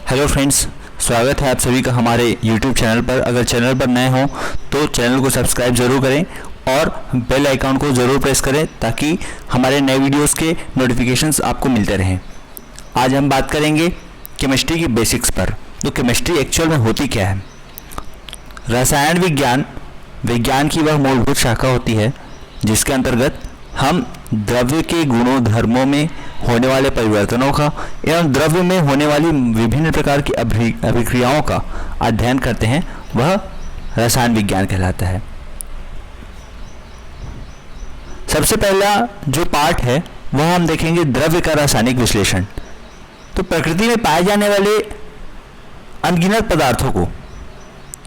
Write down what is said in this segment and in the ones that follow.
Hello friends, स्वागत है आप सभी का हमारे YouTube चैनल पर। अगर चैनल पर नए हो तो चैनल को सब्सक्राइब ज़रूर करें और बेल आइकन को ज़रूर प्रेस करें ताकि हमारे नए वीडियोस के नोटिफिकेशंस आपको मिलते रहें। आज हम बात करेंगे केमिस्ट्री की बेसिक्स पर। तो केमिस्ट्री एक्चुअल में होती क्या है? रसायन विज्ञान की वह मूलभूत शाखा होती है जिसके अंतर्गत हम द्रव्य के गुणों धर्मों में होने वाले परिवर्तनों का एवं द्रव्य में होने वाली विभिन्न प्रकार की अभिक्रियाओं का अध्ययन करते हैं। वह रसायन विज्ञान कहलाता है। सबसे पहला जो पार्ट है वह हम देखेंगे द्रव्य का रासायनिक विश्लेषण। तो प्रकृति में पाए जाने वाले अनगिनत पदार्थों को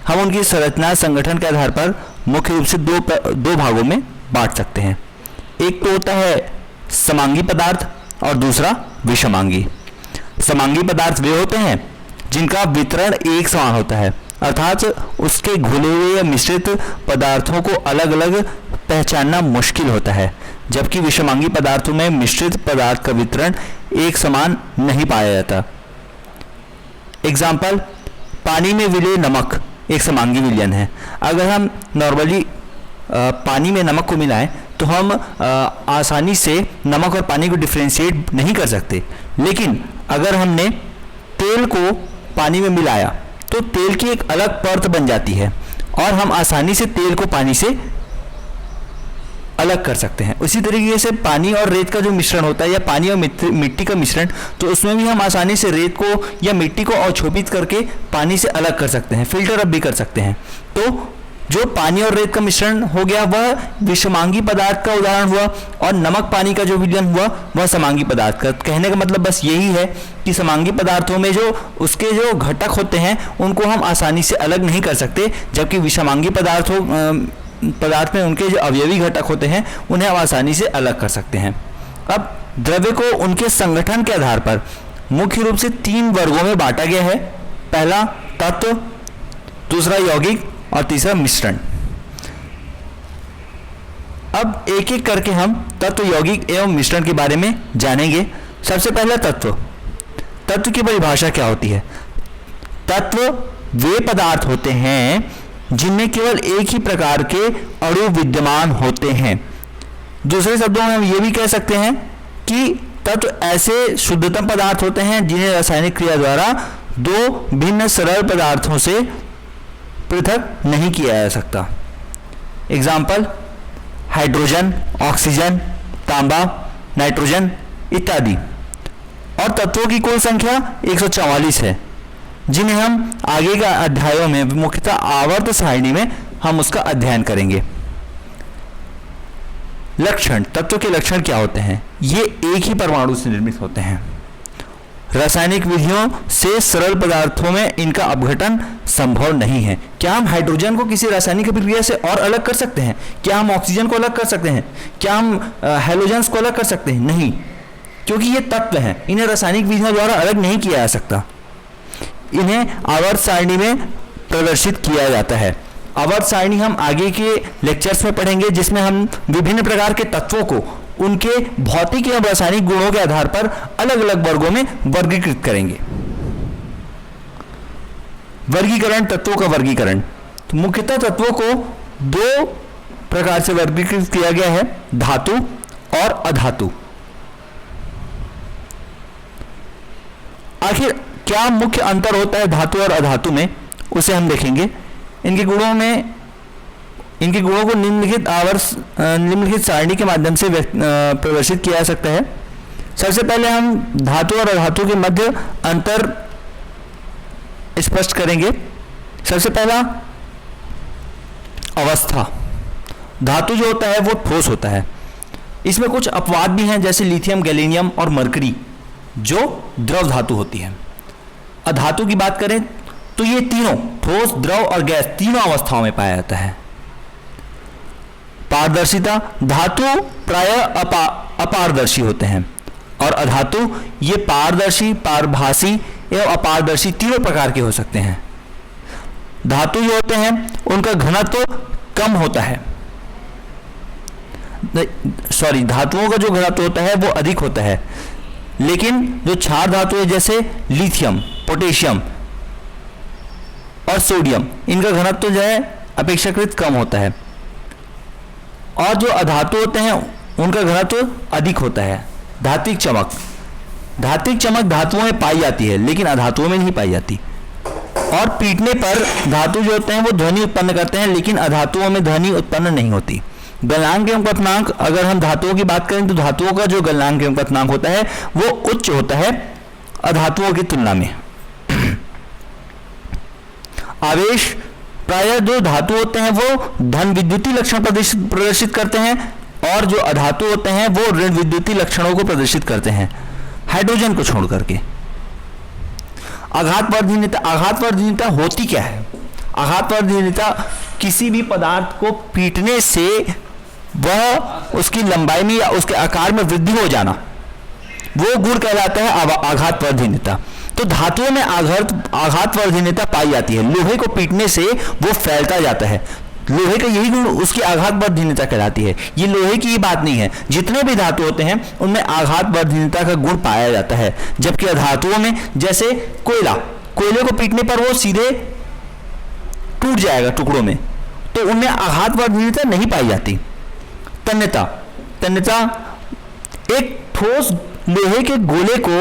हम उनकी संरचना संगठन के आधार पर मुख्य रूप से दो भागों में बांट सकते हैं। एक तो होता है समांगी पदार्थ और दूसरा विषमांगी। समांगी पदार्थ वे होते हैं जिनका वितरण एक समान होता है, अर्थात उसके घुले हुए या मिश्रित पदार्थों को अलग अलग पहचानना मुश्किल होता है, जबकि विषमांगी पदार्थों में मिश्रित पदार्थ का वितरण एक समान नहीं पाया जाता। एग्जाम्पल, पानी में विलय नमक एक समांगी विलयन है। अगर हम नॉर्मली पानी में नमक को मिलाएं तो हम आसानी से नमक और पानी को डिफ्रेंशिएट नहीं कर सकते, लेकिन अगर हमने तेल को पानी में मिलाया तो तेल की एक अलग परत बन जाती है और हम आसानी से तेल को पानी से अलग कर सकते हैं। उसी तरीके से पानी और रेत का जो मिश्रण होता है या पानी और मिट्टी का मिश्रण, तो उसमें भी हम आसानी से रेत को या मिट्टी को अवक्षोभित करके पानी से अलग कर सकते हैं, फिल्टर अप भी कर सकते हैं। तो जो पानी और रेत का मिश्रण हो गया वह विषमांगी पदार्थ का उदाहरण हुआ और नमक पानी का जो विलयन हुआ वह समांगी पदार्थ का। कहने का मतलब बस यही है कि समांगी पदार्थों में जो उसके जो घटक होते हैं उनको हम आसानी से अलग नहीं कर सकते, जबकि विषमांगी पदार्थ में उनके जो अवयवी घटक होते हैं उन्हें हम आसानी से अलग कर सकते हैं। अब द्रव्य को उनके संगठन के आधार पर मुख्य रूप से 3 वर्गों में बांटा गया है। पहला तत्व, दूसरा यौगिक और तीसरा मिश्रण। अब एक एक करके हम तत्व, यौगिक एवं मिश्रण के बारे में जानेंगे। सबसे पहला तत्व की परिभाषा क्या होती है? तत्व वे पदार्थ होते हैं जिनमें केवल एक ही प्रकार के अणु विद्यमान होते हैं। दूसरे शब्दों में हम ये भी कह सकते हैं कि तत्व ऐसे शुद्धतम पदार्थ होते हैं जिन्हें रासायनिक क्रिया द्वारा 2 भिन्न सरल पदार्थों से पृथक नहीं किया जा सकता। एग्जाम्पल, हाइड्रोजन, ऑक्सीजन, तांबा, नाइट्रोजन इत्यादि। और तत्वों की कुल संख्या 144 है, जिन्हें हम आगे के अध्यायों में मुख्यतः आवर्त सारणी में हम उसका अध्ययन करेंगे। लक्षण, तत्व के लक्षण क्या होते हैं? ये एक ही परमाणु से निर्मित होते हैं। रासायनिक विधियों से सरल पदार्थों में इनका अपघटन संभव नहीं है। क्या हम हाइड्रोजन को किसी रासायनिक अभिक्रिया से और अलग कर सकते हैं? क्या हम ऑक्सीजन को अलग कर सकते हैं? क्या हम हैलोजेंस को अलग कर सकते हैं? नहीं, क्योंकि ये तत्व हैं, इन्हें रासायनिक विधियों द्वारा अलग नहीं किया जा सकता। इन्हें आवर्त सारणी में प्रदर्शित किया जाता है। आवर्त सारणी हम आगे के लेक्चर्स में पढ़ेंगे, जिसमें हम विभिन्न प्रकार के तत्वों को उनके भौतिक एवं रासायनिक गुणों के आधार पर अलग अलग वर्गों में वर्गीकृत करेंगे। वर्गीकरण, तत्वों का वर्गीकरण। तो मुख्यतः तत्वों को 2 प्रकार से वर्गीकृत किया गया है, धातु और अधातु। आखिर क्या मुख्य अंतर होता है धातु और अधातु में, उसे हम देखेंगे। इनके गुणों को निम्नलिखित सारणी के माध्यम से प्रदर्शित किया जा सकता है। सबसे पहले हम धातु और अधातु के मध्य अंतर स्पष्ट करेंगे। सबसे पहला अवस्था। धातु जो होता है वो ठोस होता है। इसमें कुछ अपवाद भी हैं, जैसे लिथियम, गैलीनियम और मरकरी जो द्रव धातु होती है। अधातु की बात करें तो ये तीनों, ठोस, द्रव और गैस, तीनों अवस्थाओं में पाया जाता है। पारदर्शिता, धातु प्रायः अपारदर्शी होते हैं और अधातु ये पारदर्शी, पारभासी एवं अपारदर्शी तीनों प्रकार के हो सकते हैं। धातु जो होते हैं उनका घनत्व कम होता है, धातुओं का जो घनत्व होता है वो अधिक होता है, लेकिन जो क्षार धातु है जैसे लिथियम पोटेशियम और सोडियम, इनका घनत्व जो है अपेक्षाकृत कम होता है, और जो अधातु होते हैं उनका घनत्व अधिक होता है। धात्विक चमक, धात्विक चमक धातुओं में पाई जाती है लेकिन अधातुओं में नहीं पाई जाती, और पीटने पर धातु जो होते हैं वो ध्वनि उत्पन्न करते हैं लेकिन अधातुओं में ध्वनि उत्पन्न नहीं होती। गलनांक एवं क्वथनांक, अगर हम धातुओं की बात करें तो धातुओं का जो गलनांक एवं क्वथनांक होता है वो उच्च होता है अधातुओं की तुलना में। आवेश, प्रायः जो धातु होते हैं वो धन विद्युतीय लक्षण प्रदर्शित करते हैं और जो अधातु होते हैं वो ऋण विद्युतीय लक्षणों को प्रदर्शित करते हैं, हाइड्रोजन को छोड़ करके। आघातवर्धनीयता, आघातवर्धनीयता होती क्या है? आघातवर्धनीयता किसी भी पदार्थ को पीटने से वह उसकी लंबाई में या उसके आकार में वृद्धि हो जाना, वो गुण कहलाता है आघातवर्धनीयता। तो धातुओं में आघातवर्धनीयता पाई जाती है। लोहे को पीटने से वो फैलता जाता है, लोहे का यही गुण उसकी आघातवर्धनीयता कहलाती है। ये लोहे की ही बात नहीं है, जितने भी धातु होते हैं उनमें आघातवर्धनीयता का गुण पाया जाता है। जबकि धातुओं में, जैसे कोयला, कोयले को पीटने पर वो सीधे टूट जाएगा टुकड़ों में, तो उनमें आघातवर्धनीयता नहीं पाई जाती। तन्यता, तन्यता एक ठोस लोहे के गोले को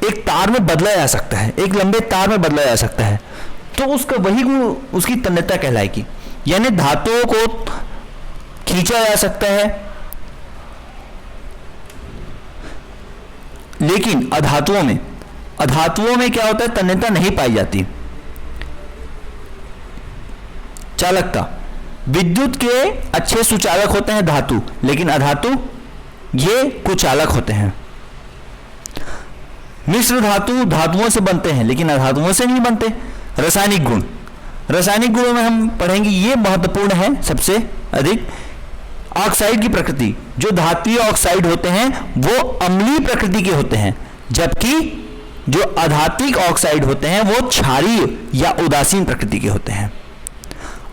एक तार में बदला जा सकता है, एक लंबे तार में बदला जा सकता है, तो उसका वही गुण उसकी तन्यता कहलाएगी। यानी धातुओं को खींचा जा सकता है लेकिन अधातुओं में क्या होता है, तन्यता नहीं पाई जाती। चालकता, विद्युत के अच्छे सुचालक होते हैं धातु, लेकिन अधातु ये कुचालक होते हैं। मिश्र धातु धातुओं से बनते हैं लेकिन अधातुओं से नहीं बनते। रासायनिक गुण, रासायनिक गुणों में हम पढ़ेंगे, ये महत्वपूर्ण है सबसे अधिक। ऑक्साइड की प्रकृति, जो धात्विक ऑक्साइड होते हैं वो अम्लीय प्रकृति के होते हैं, जबकि जो अधात्विक ऑक्साइड होते हैं वो क्षारीय या उदासीन प्रकृति के होते हैं।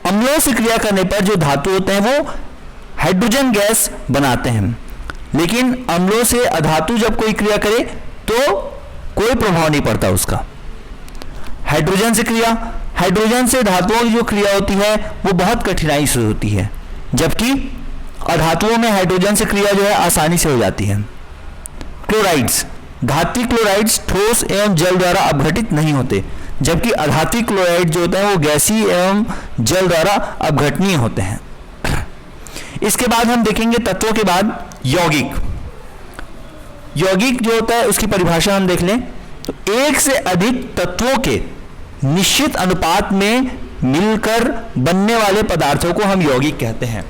अम्लों से क्रिया करने पर जो धातु होते हैं वो हाइड्रोजन गैस बनाते हैं, लेकिन अम्लों से अधातु जब कोई क्रिया करे तो कोई प्रभाव नहीं पड़ता उसका। हाइड्रोजन से क्रिया, हाइड्रोजन से धातुओं की जो क्रिया होती है वो बहुत कठिनाई से होती है, जबकि अधातुओं में हाइड्रोजन से क्रिया जो है आसानी से हो जाती है। क्लोराइड्स, धात्विक क्लोराइड्स ठोस एवं जल द्वारा अपघटित नहीं होते, जबकि अधात्विक क्लोराइड जो होते हैं वो गैसीय एवं जल द्वारा अपघटनीय होते हैं। इसके बाद हम देखेंगे तत्वों के बाद यौगिक। यौगिक जो होता है उसकी परिभाषा हम देख लें तो एक से अधिक तत्वों के निश्चित अनुपात में मिलकर बनने वाले पदार्थों को हम यौगिक कहते हैं।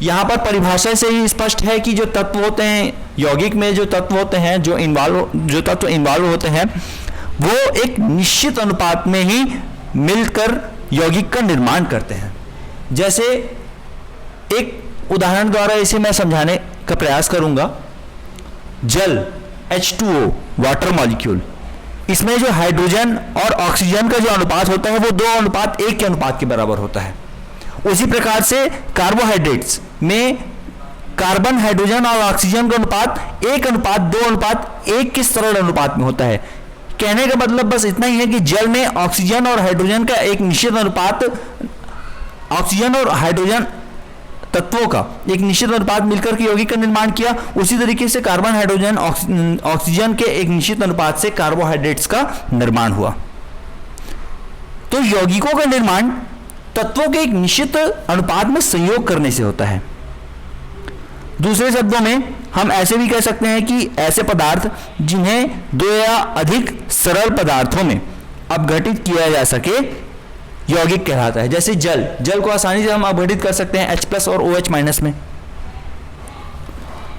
यहाँ पर परिभाषा से ही स्पष्ट है कि जो तत्व होते हैं यौगिक में, जो तत्व होते हैं जो तत्व इन्वॉल्व होते हैं वो एक निश्चित अनुपात में ही मिलकर यौगिक का निर्माण करते हैं। जैसे एक उदाहरण द्वारा इसे मैं समझाने का प्रयास करूंगा। जल H2O, वाटर मॉलिक्यूल, इसमें जो हाइड्रोजन और ऑक्सीजन का जो अनुपात होता है वो 2:1 के अनुपात के बराबर होता है। उसी प्रकार से कार्बोहाइड्रेट्स में कार्बन, हाइड्रोजन और ऑक्सीजन का अनुपात 1:2:1 के सरल अनुपात में होता है। कहने का मतलब बस इतना ही है कि जल में ऑक्सीजन और हाइड्रोजन का एक निश्चित अनुपात, ऑक्सीजन और हाइड्रोजन तत्वों का एक निश्चित अनुपात मिलकर के यौगिक का निर्माण किया। उसी तरीके से कार्बन, हाइड्रोजन, ऑक्सीजन के एक निश्चित अनुपात से कार्बोहाइड्रेट्स का निर्माण हुआ। तो यौगिकों का निर्माण तत्वों के एक निश्चित अनुपात में संयोग करने से होता है। दूसरे शब्दों में हम ऐसे भी कह सकते हैं कि ऐसे पदार्थ जिन्हें 2 या अधिक सरल पदार्थों में अपघटित किया जा सके यौगिक कहलाता है। जैसे जल, जल को आसानी से हम अपघटित कर सकते हैं H+ और OH- में।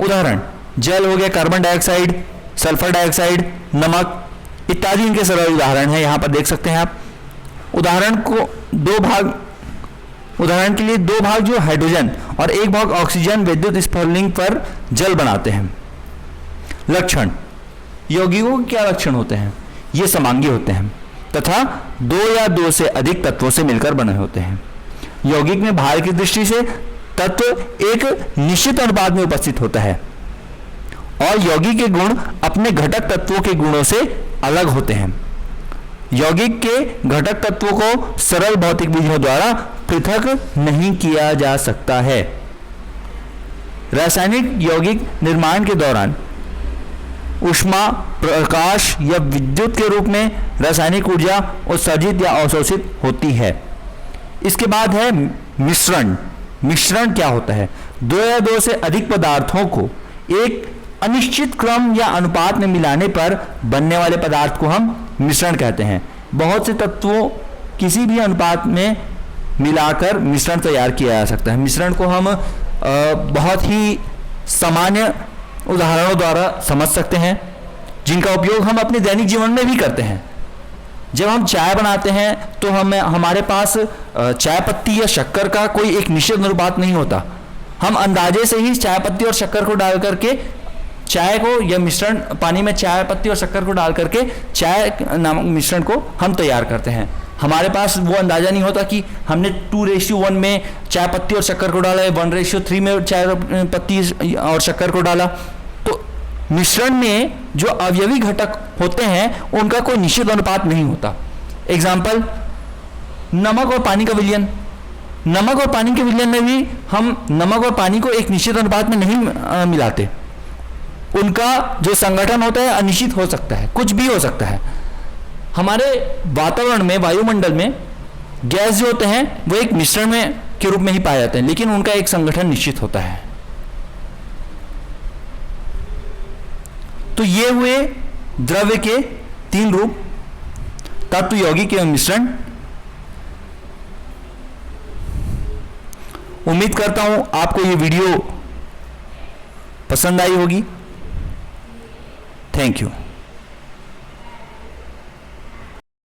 उदाहरण, जल हो गया कार्बन डाइऑक्साइड, सल्फर डाइऑक्साइड, नमक इत्यादि इनके सरल उदाहरण हैं। यहां पर देख सकते हैं आप। उदाहरण के लिए 2 भाग जो हाइड्रोजन और 1 भाग ऑक्सीजन विद्युत स्फुलिंग पर जल बनाते हैं। लक्षण, यौगिकों के क्या लक्षण होते हैं? ये समांगी होते हैं तथा 2 या 2 से अधिक तत्वों से मिलकर बने होते हैं। यौगिक में भार की दृष्टि से तत्व एक निश्चित अनुपात में उपस्थित होता है और यौगिक के गुण अपने घटक तत्वों के गुणों से अलग होते हैं। यौगिक के घटक तत्वों को सरल भौतिक विधियों द्वारा पृथक नहीं किया जा सकता है। रासायनिक यौगिक निर्माण के दौरान ऊष्मा, प्रकाश या विद्युत के रूप में रासायनिक ऊर्जा उत्सर्जित या अवशोषित होती है। इसके बाद है मिश्रण। मिश्रण क्या होता है? दो या दो से अधिक पदार्थों को एक अनिश्चित क्रम या अनुपात में मिलाने पर बनने वाले पदार्थ को हम मिश्रण कहते हैं। बहुत से तत्वों किसी भी अनुपात में मिलाकर मिश्रण तैयार किया जा सकता है। मिश्रण को हम बहुत ही सामान्य उदाहरणों द्वारा समझ सकते हैं, जिनका उपयोग हम अपने दैनिक जीवन में भी करते हैं। जब हम चाय बनाते हैं तो हमारे पास चाय पत्ती या शक्कर का कोई एक निश्चित अनुपात नहीं होता। हम अंदाजे से ही चाय पत्ती और शक्कर को डाल करके चाय को या मिश्रण पानी में चाय पत्ती और शक्कर को डाल करके चाय नामक मिश्रण को हम तैयार करते हैं। हमारे पास वो अंदाजा नहीं होता कि हमने 2:1 में चाय पत्ती और शक्कर को डाला, 1:3 में चाय पत्ती और शक्कर को डाला। तो मिश्रण में जो अवयवी घटक होते हैं उनका कोई निश्चित अनुपात नहीं होता। एग्जाम्पल, नमक और पानी का विलयन। नमक और पानी के विलयन में भी हम नमक और पानी को एक निश्चित अनुपात में नहीं मिलाते। उनका जो संगठन होता है अनिश्चित हो सकता है, कुछ भी हो सकता है। हमारे वातावरण में, वायुमंडल में गैस जो होते हैं वो एक मिश्रण में के रूप में ही पाए जाते हैं, लेकिन उनका एक संगठन निश्चित होता है। तो ये हुए द्रव्य के 3 रूप: तत्व, यौगिक एवं मिश्रण। उम्मीद करता हूं आपको ये वीडियो पसंद आई होगी। Thank you.